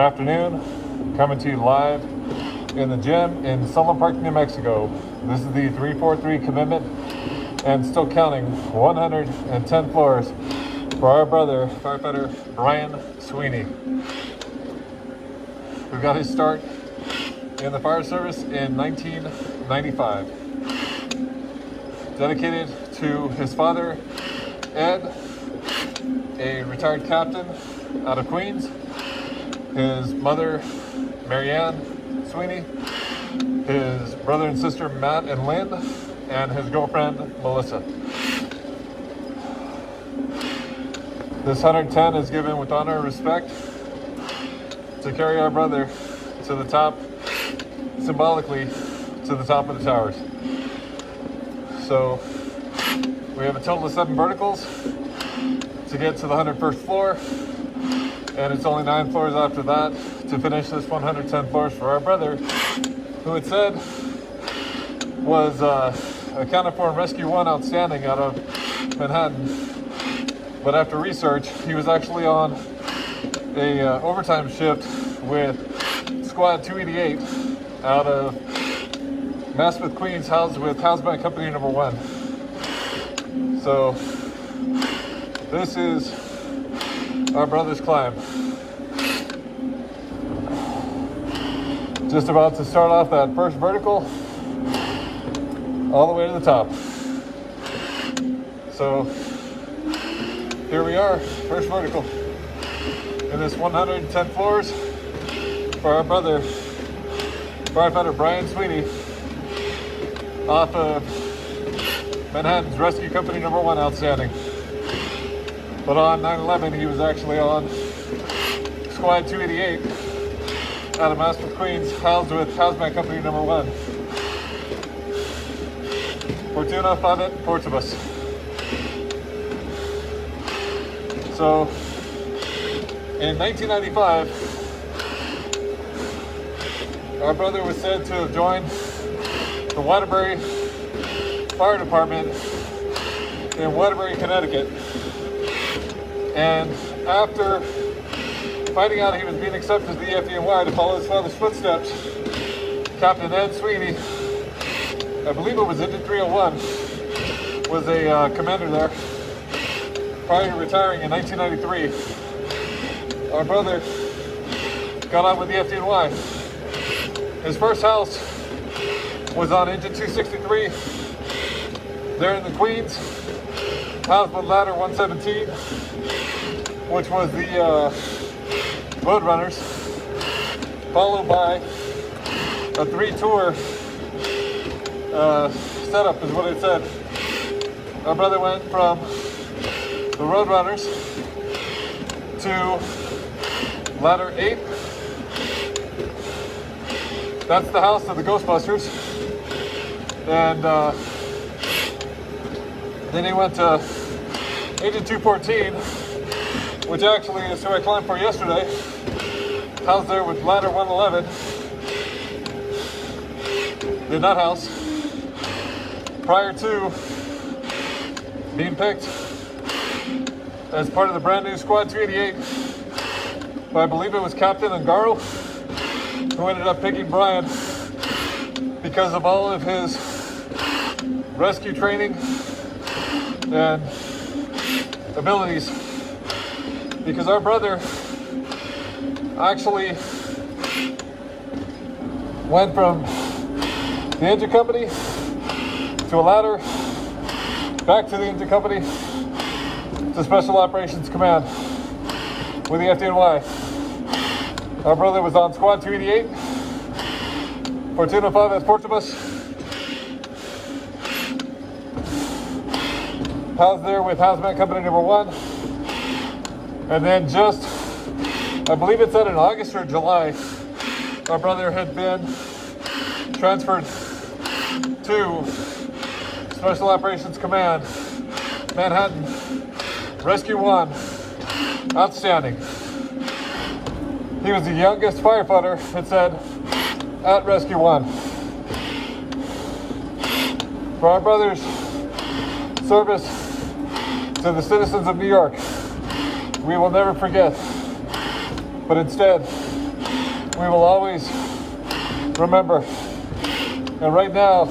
afternoon, coming to you live in the gym in Sunland Park, New Mexico. This is the 343 commitment and still counting, 110 floors for our brother, firefighter Brian Sweeney, who got his start in the fire service in 1995. Dedicated to his father, Ed, a retired captain out of Queens, his mother, Marianne Sweeney, his brother and sister, Matt and Lynn, and his girlfriend, Melissa. This 110 is given with honor and respect to carry our brother to the top, symbolically, to the top of the towers. So we have a total of 7 verticals to get to the 101st floor, and it's only 9 floors after that to finish this 110 floors for our brother, who it said was accounted for in Rescue 1 Outstanding out of Manhattan. But after research, he was actually on a overtime shift with Squad 288 out of Maspeth, Queens, housed with Housebound Company Number 1. So this is our brother's climb. Just about to start off that first vertical, all the way to the top. So here we are, first vertical in this 110 floors for our brother, firefighter Brian Sweeney, off of Manhattan's Rescue Company Number 1 Outstanding. But on 9/11, he was actually on Squad 288 out of Maspeth, Queens, housed with Housebound Company Number 1. Fortuna, Favet, Fortibus. So, in 1995, our brother was said to have joined the Waterbury Fire Department in Waterbury, Connecticut. And after finding out he was being accepted to the FDNY to follow his father's footsteps, Captain Ed Sweeney, I believe it was Engine 301, was a commander there prior to retiring in 1993. Our brother got on with the FDNY. His first house was on Engine 263 there in the Queens, housed with ladder 117, which was the Roadrunners, followed by a 3-tour setup is what it said. Our brother went from the Roadrunners to ladder 8. That's the house of the Ghostbusters. And then he went to Agent 214, which actually is who I climbed for yesterday, housed there with ladder 111. In that house, prior to being picked as part of the brand new Squad 288, I believe it was Captain Angaro, who ended up picking Brian because of all of his rescue training and abilities. Because our brother actually went from the engine company to a ladder, back to the engine company, to Special Operations Command with the FDNY. Our brother was on Squad 288, Fortuna 5 at Fortibus, housed there with Housebound Company Number 1. And then just, I believe it said in August or July, our brother had been transferred to Special Operations Command, Manhattan, Rescue 1, Outstanding. He was the youngest firefighter, it said, at Rescue 1. For our brother's service to the citizens of New York, we will never forget, but instead we will always remember. And right now,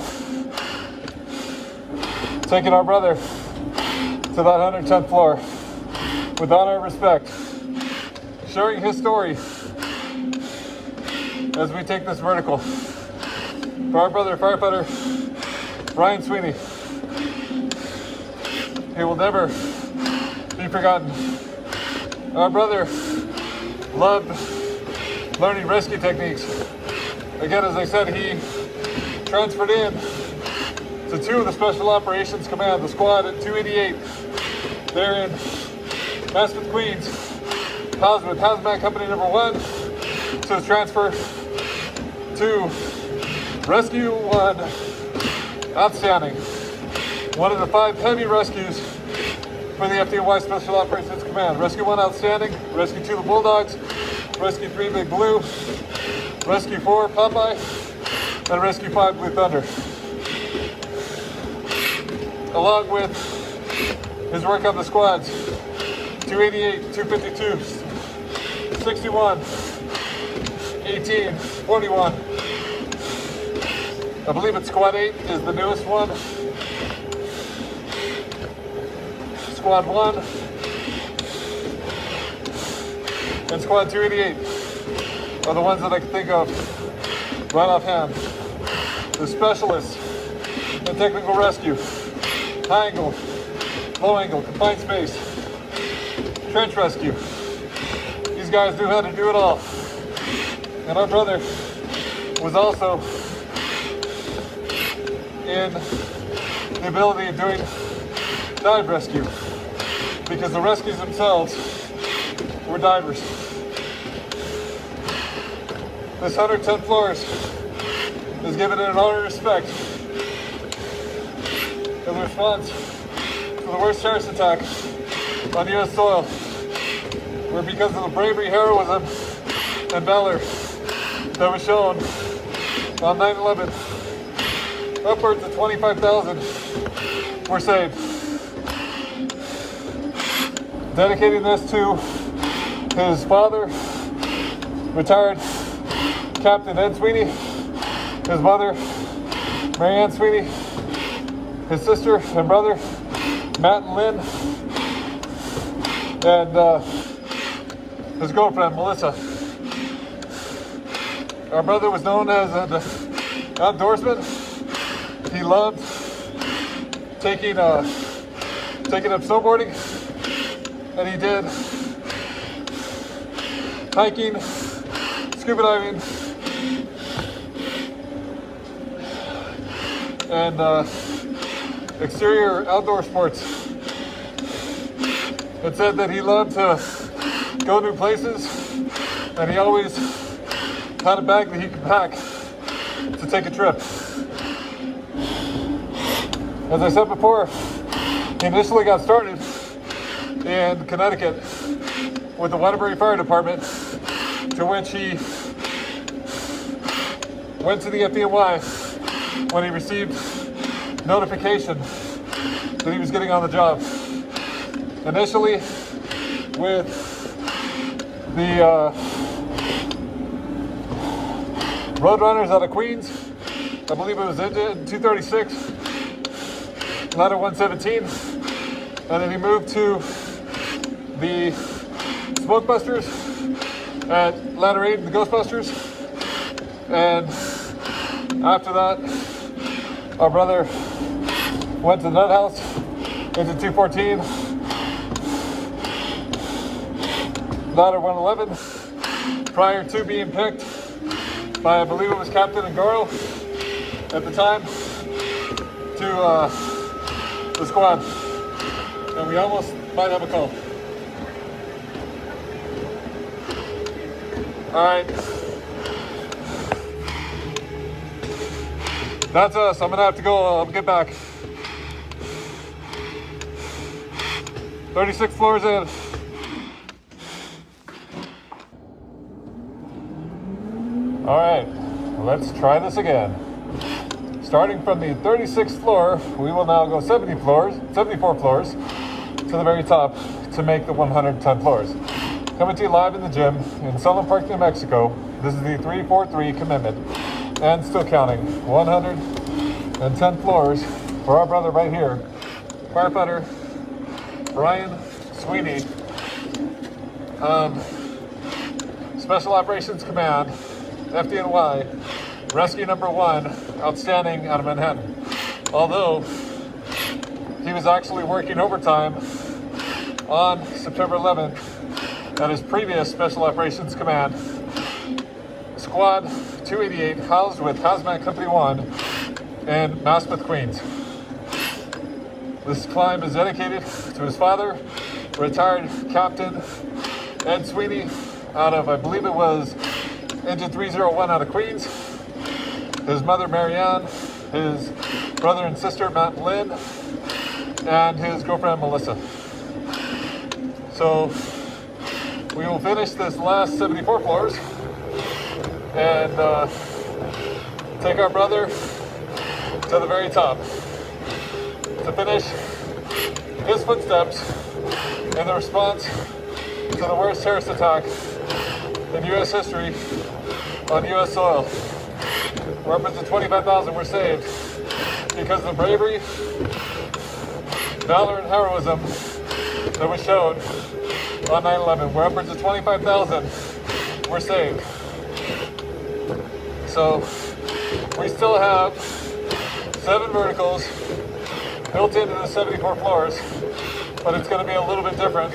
taking our brother to that 110th floor with honor and respect, sharing his story as we take this vertical. For our brother, firefighter Brian Sweeney, he will never be forgotten. Our brother loved learning rescue techniques. Again, as I said, he transferred in to 2 of the Special Operations Command, the squad at 288. They're in Maspeth, Queens, housed with Hazmat Company number 1. So his transfer to Rescue 1, outstanding. One of the 5 heavy rescues for the FDNY Special Operations Command. Rescue 1, outstanding. Rescue 2, the Bulldogs. Rescue 3, Big Blue. Rescue 4, Popeye. And Rescue 5, Blue Thunder. Along with his work on the squads, 288, 252, 61, 18, 41. I believe it's Squad 8 is the newest one. Squad 1 and Squad 288 are the ones that I can think of right offhand. The specialists in technical rescue, high angle, low angle, confined space, trench rescue. These guys knew how to do it all. And our brother was also in the ability of doing dive rescue, because the rescues themselves were divers. This 110 floors is given in honor and respect as a response to the worst terrorist attack on U.S. soil, where because of the bravery, heroism, and valor that was shown on 9/11, upwards of 25,000 were saved. Dedicating this to his father, retired Captain Ed Sweeney, his mother, Marianne Sweeney, his sister and brother, Matt and Lynn, and his girlfriend, Melissa. Our brother was known as an outdoorsman. He loved taking up snowboarding, and he did hiking, scuba diving, and exterior outdoor sports. It said that he loved to go new places, and he always had a bag that he could pack to take a trip. As I said before, he initially got started in Connecticut with the Waterbury Fire Department, to which he went to the FDNY when he received notification that he was getting on the job. Initially with the Roadrunners out of Queens, I believe it was in 236, ladder 117, and then he moved to the Smokebusters at ladder 8, the Ghostbusters, and after that, our brother went to the Nut House into 214, ladder 111, prior to being picked by, I believe it was Captain Angaro at the time, to the squad. And we almost might have a call. All right. That's us. I'm gonna have to go. I'll get back. 36 floors in. All right, let's try this again. Starting from the 36th floor, we will now go 74 floors to the very top to make the 110 floors. Coming to you live in the gym in Sunland Park, New Mexico, This is the 343 commitment, and still counting. 110 floors for our brother right here, firefighter Brian Sweeney, Special Operations Command, FDNY, Rescue Number 1, outstanding out of Manhattan. Although he was actually working overtime on September 11th at his previous Special Operations Command, Squad 288, housed with Hazmat Company 1 in Maspeth, Queens. This climb is dedicated to his father, retired Captain Ed Sweeney, out of, I believe it was Engine 301 out of Queens, his mother Marianne, his brother and sister Matt and Lynn, and his girlfriend Melissa. So we will finish this last 74 floors and take our brother to the very top to finish his footsteps in the response to the worst terrorist attack in U.S. history on U.S. soil, where upwards of 25,000 were saved because of the bravery, valor, and heroism that was shown on 9/11, where upwards of 25,000 were saved. So we still have 7 verticals built into the 74 floors, but it's going to be a little bit different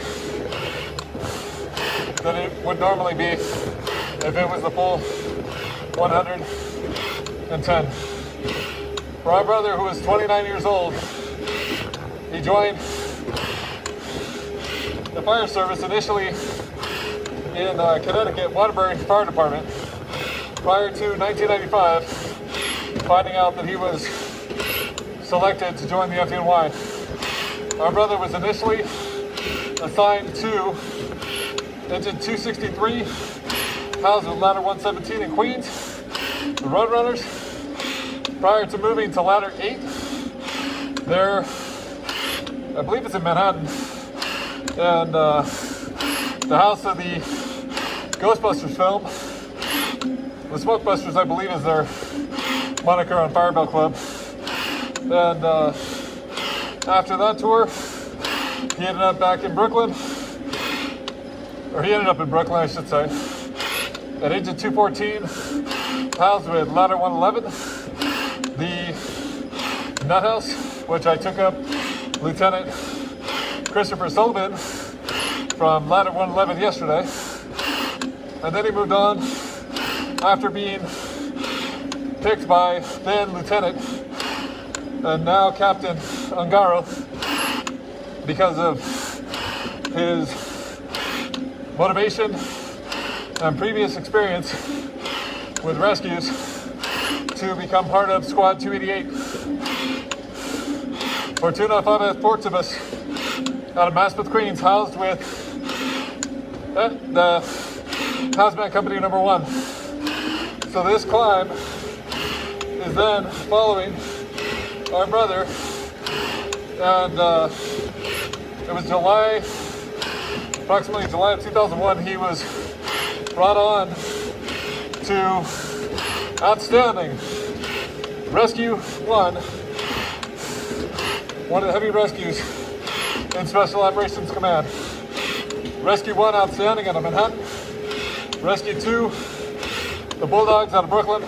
than it would normally be if it was the full 110. For our brother, who was 29 years old, he joined the fire service initially in Connecticut, Waterbury Fire Department, prior to 1995, finding out that he was selected to join the FDNY. Our brother was initially assigned to Engine 263, housed with Ladder 117 in Queens, the Roadrunners. Prior to moving to Ladder 8, there, I believe it's in Manhattan, and the house of the Ghostbusters film. The Smokebusters, I believe, is their moniker on Firebell Club. And after that tour, he ended up back in Brooklyn, or he ended up in Brooklyn, I should say, at Engine 214, housed with Ladder 111, the Nut House, which I took up Lieutenant Christopher Sullivan from Ladder 111 yesterday. And then he moved on after being picked by then Lieutenant and now Captain Ungaro because of his motivation and previous experience with rescues to become part of Squad 288. Fortuna, Favet, Fortibus out of Maspeth, Queens, housed with the Hazmat Company number 1. So this climb is then following our brother, and it was approximately July of 2001, he was brought on to outstanding Rescue 1, one of the heavy rescues in Special Operations Command. Rescue 1, outstanding out of Manhattan. Rescue 2, the Bulldogs out of Brooklyn.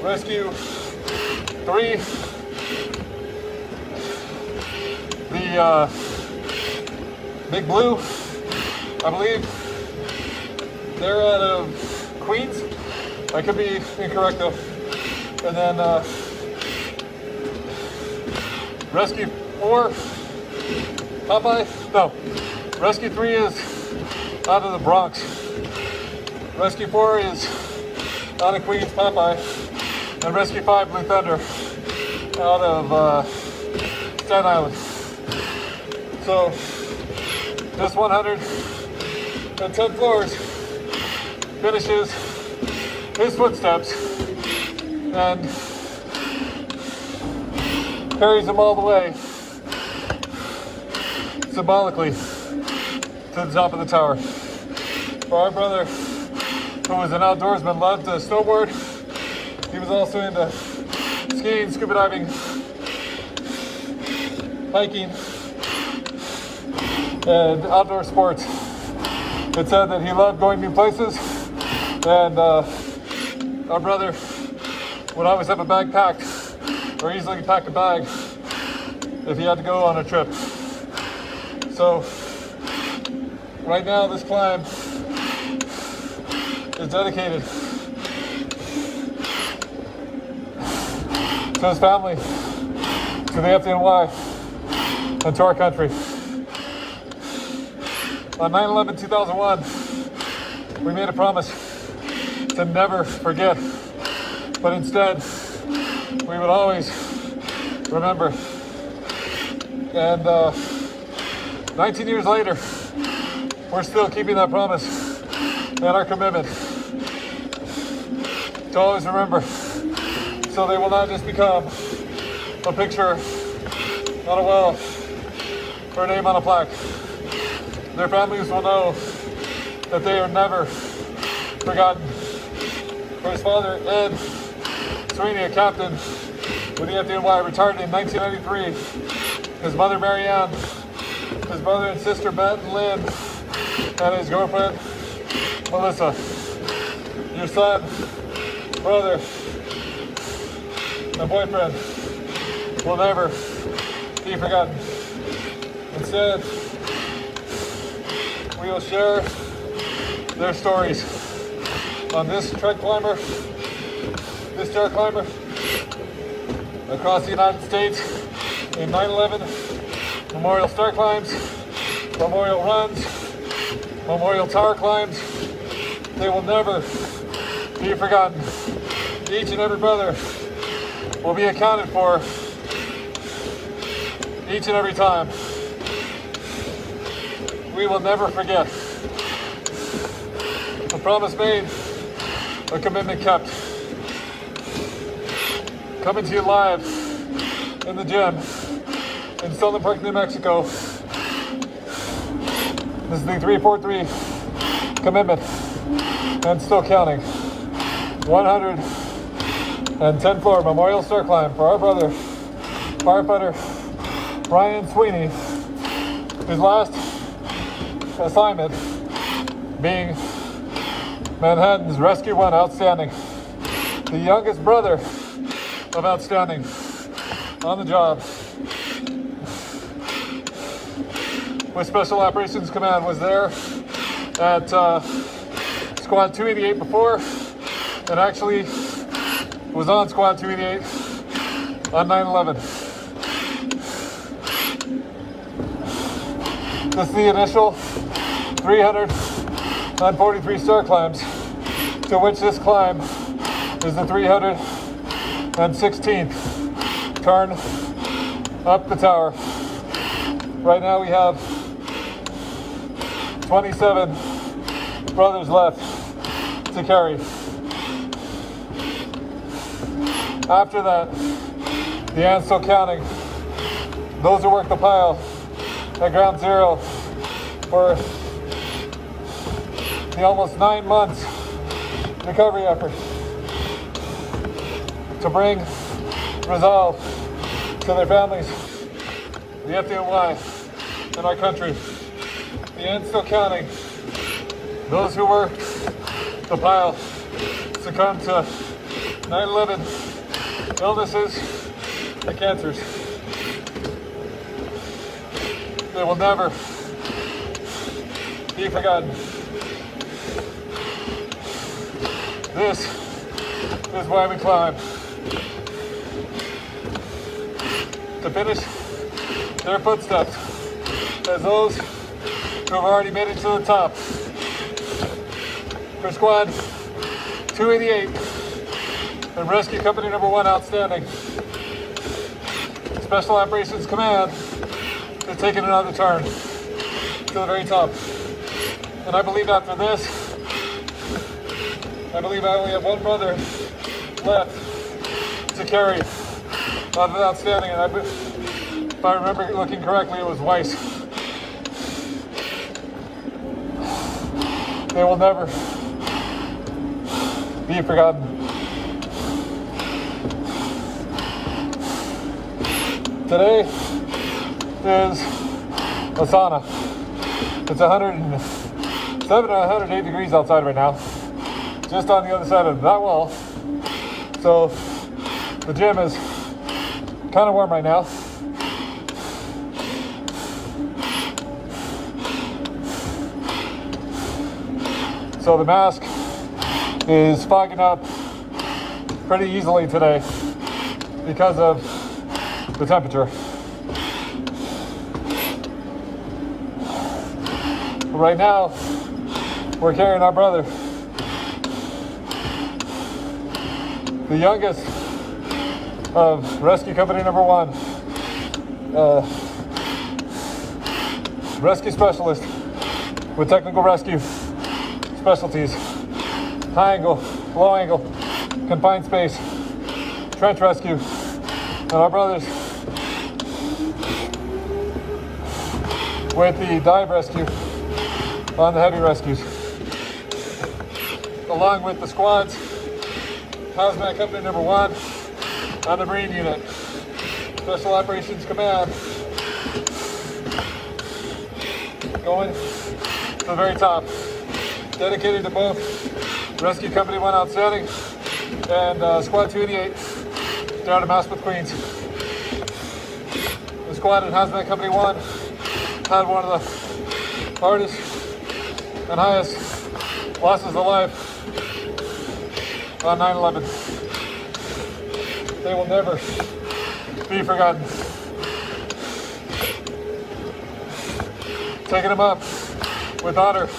Rescue 3, the Big Blue, I believe they're out of Queens. I could be incorrect though. And then Rescue 4, Rescue 3 is out of the Bronx. Rescue 4 is out of Queens, Popeye. And Rescue 5, Blue Thunder, out of Staten Island. So this 110 floors finishes his footsteps and carries him all the way, symbolically, to the top of the tower. For our brother, who was an outdoorsman, loved to snowboard. He was also into skiing, scuba diving, hiking, and outdoor sports. It said that he loved going new places, and our brother would always have a bag packed, or easily pack a bag if he had to go on a trip. So right now this climb is dedicated to his family, to the FDNY, and to our country. On 9/11/2001, we made a promise to never forget, but instead, we would always remember. And 19 years later, we're still keeping that promise and our commitment to always remember, so they will not just become a picture on a wall or a name on a plaque. Their families will know that they are never forgotten. For his father, Ed Sweeney, a captain with the FDNY, retired in 1993. His mother, Marianne, his brother and sister, Matt and Lynn, and his girlfriend, Melissa. Your son, brother, and boyfriend will never be forgotten. Instead, we will share their stories on this trek climber, this star climber, across the United States in 9/11 memorial star climbs, memorial runs, memorial tower climbs. They will never be forgotten. Each and every brother will be accounted for each and every time. We will never forget. A promise made, a commitment kept. Coming to you live in the gym in Southern Park, New Mexico. This is the 343 commitment, and still counting. 110 floor memorial star climb for our brother, firefighter Brian Sweeney. His last assignment being Manhattan's Rescue 1 Outstanding. The youngest brother of Outstanding on the job. With Special Operations Command, was there at Squad 288 before, and actually was on Squad 288 on 9/11. This is the initial 343 star climbs, to which this climb is the 316th turn up the tower. Right now we have 27 brothers left to carry. After that, the end's still counting. Those who work the pile at ground zero for the almost 9 months recovery effort to bring resolve to their families, the FDNY, and our country. The end's still counting. Those who worked the pile succumbed to 9/11 illnesses and cancers. They will never be forgotten. This is why we climb. To finish their footsteps as those who have already made it to the top. For Squad 288 and Rescue Company Number 1 Outstanding. Special Operations Command is taking another turn to the very top. And I believe after this, I believe I only have one brother left to carry off of Outstanding, and if I remember looking correctly, it was Weiss. They will never be forgotten. Today is a sauna. It's 107 or 108 degrees outside right now, just on the other side of that wall. So the gym is kind of warm right now. So the mask is fogging up pretty easily today because of the temperature. Right now, we're carrying our brother, the youngest of Rescue Company number 1, rescue specialist with technical rescue specialties, high angle, low angle, confined space, trench rescue, and our brothers with the dive rescue on the heavy rescues, along with the squads, Hazmat Company number 1 on the Marine Unit, Special Operations Command, going to the very top, dedicated to both Rescue Company 1 Outstanding and Squad 288 down to Mass with Queens. The squad in Hazmat Company 1 had one of the hardest and highest losses of life on 9/11. They will never be forgotten. Taking them up with honor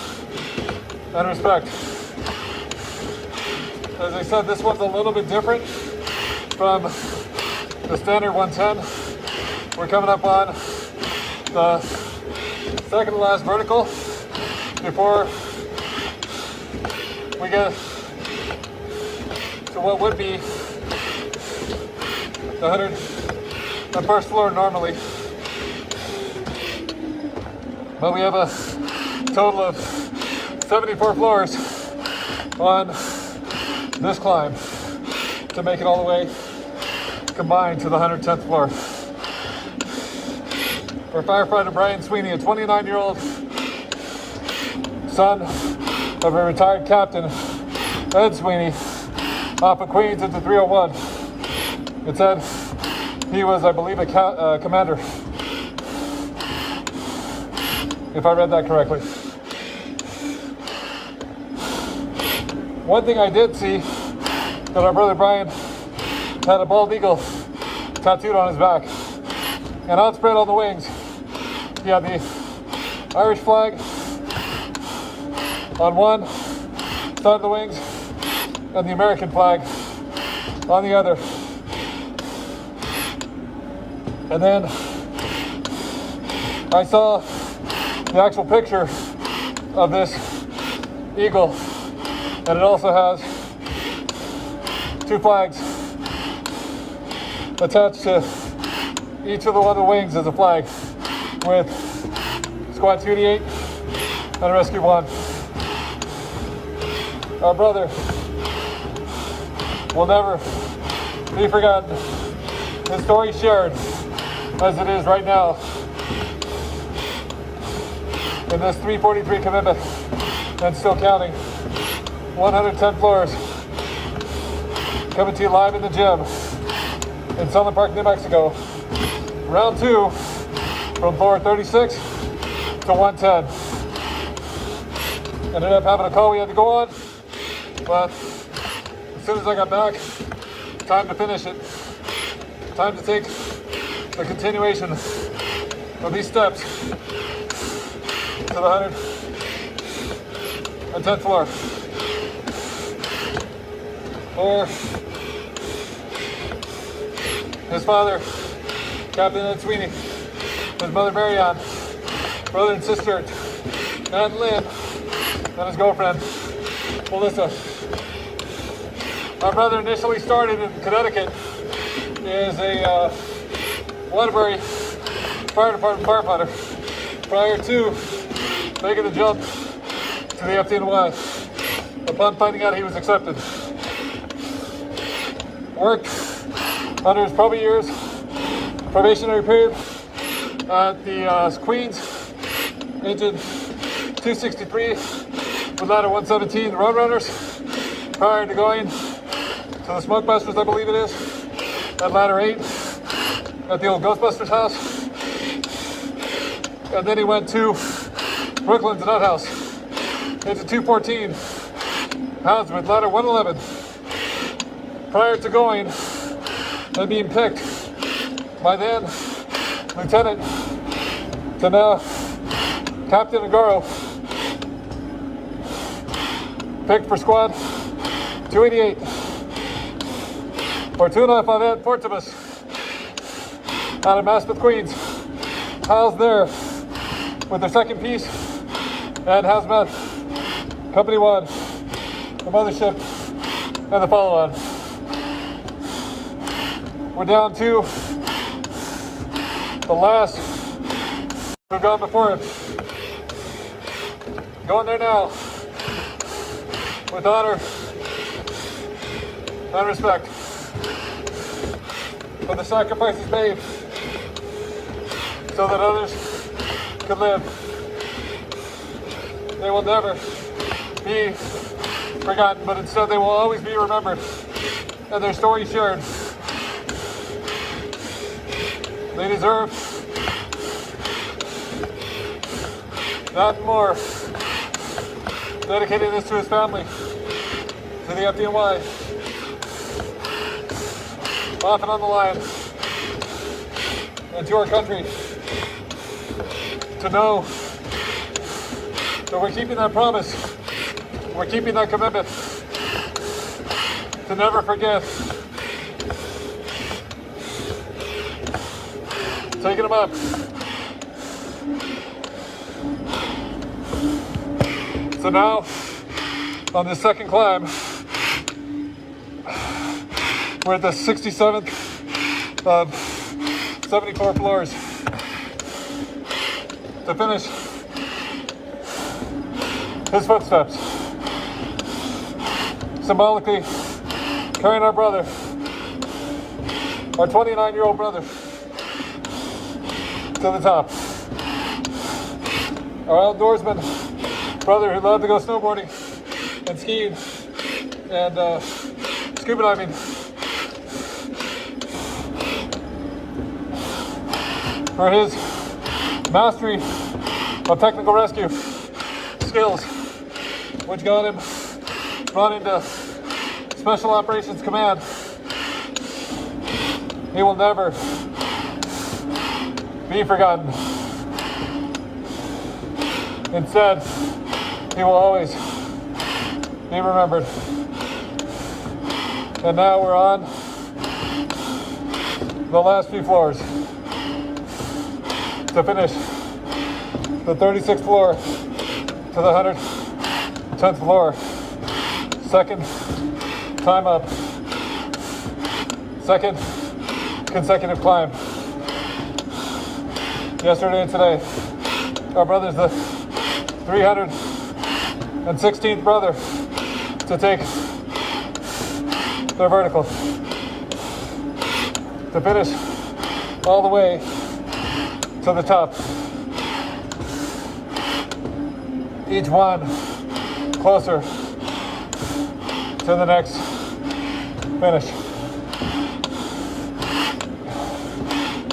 and respect. As I said, this one's a little bit different from the standard 110. We're coming up on the second to last vertical before we get to what would be the first floor normally. But we have a total of 74 floors on this climb to make it all the way combined to the 110th floor. For firefighter Brian Sweeney, a 29-year-old son of a retired captain, Ed Sweeney, off of Queens into 301. It said he was, I believe, a commander, if I read that correctly. One thing I did see, that our brother Brian had a bald eagle tattooed on his back, and outspread on the wings, he had the Irish flag on one side of the wings and the American flag on the other. And then I saw the actual picture of this eagle, and it also has two flags attached to each of the one of the wings as a flag with Squad 288 and Rescue 1. Our brother will never be forgotten. His story shared as it is right now in this 343 commitment and still counting. 110 floors coming to you live in the gym in Sunland Park, New Mexico. Round 2 from floor 36 to 110. Ended up having a call we had to go on, but as soon as I got back, time to finish it. Time to take the continuation of these steps to the 110th floor. For his father, Captain Ed Sweeney, his mother Marianne, brother and sister Matt and Lynn, and his girlfriend Melissa. Our brother initially started in Connecticut as a Waterbury Fire Department firefighter prior to making the jump to the FDNY upon finding out he was accepted. Worked under his probationary period at the Queens, engine 263 with ladder 117, the Roadrunners, prior to going to the Smokebusters, I believe it is, at ladder 8 at the old Ghostbusters house. And then he went to Brooklyn's Nut House, engine 214, Houndsman, ladder 111, prior to going and being picked by then Lieutenant to now Captain Agaro, picked for squad 288. Fortuna, Favet, Fortibus, out of Maspeth, Queens, housed there with their second piece, and Hazmat, Company 1, the mothership, and the follow-on. We're down to the last who've gone before him. Going there now with honor and respect for the sacrifices made so that others could live. They will never be forgotten, but instead they will always be remembered and their story shared. They deserve that and more. Dedicating this to his family, to the FDNY, off and on the line, and to our country, to know that we're keeping that promise, we're keeping that commitment, to never forget. Taking them up. So now, on this second climb, we're at the 67th of 74 floors to finish his footsteps. Symbolically carrying our brother, our 29-year-old brother, to the top. Our outdoorsman brother who loved to go snowboarding and skiing and scuba diving. For his mastery of technical rescue skills, which got him brought into Special Operations Command. He will never be forgotten. Instead, he will always be remembered. And now we're on the last few floors to finish the 36th floor to the 110th floor. Second time up. Second consecutive climb. Yesterday and today, our brother's the 316th brother to take their vertical, to finish all the way to the top. Each one closer to the next finish.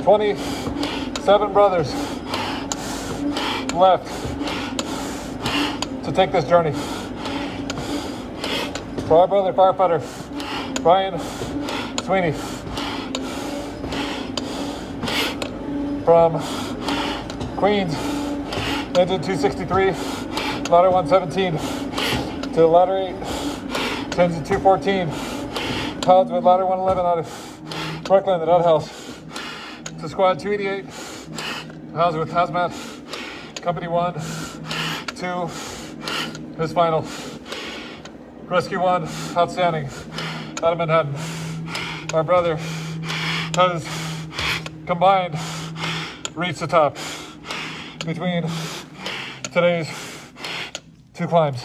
27 brothers left to take this journey. For our brother firefighter, Brian Sweeney, from Queens, engine 263, ladder 117, to ladder 8, engine 214, Clouds with ladder 111 out of Brooklyn, the Nut House, to squad 288, housed with Hazmat, Company 1, 2, his final. Rescue 1, outstanding, out of Manhattan. Our brother has combined reached the top between today's two climbs.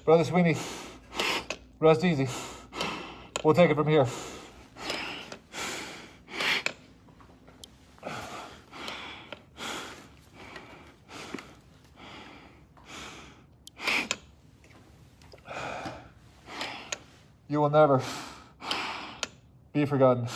Brother Sweeney, rest easy. We'll take it from here. You will never be forgotten.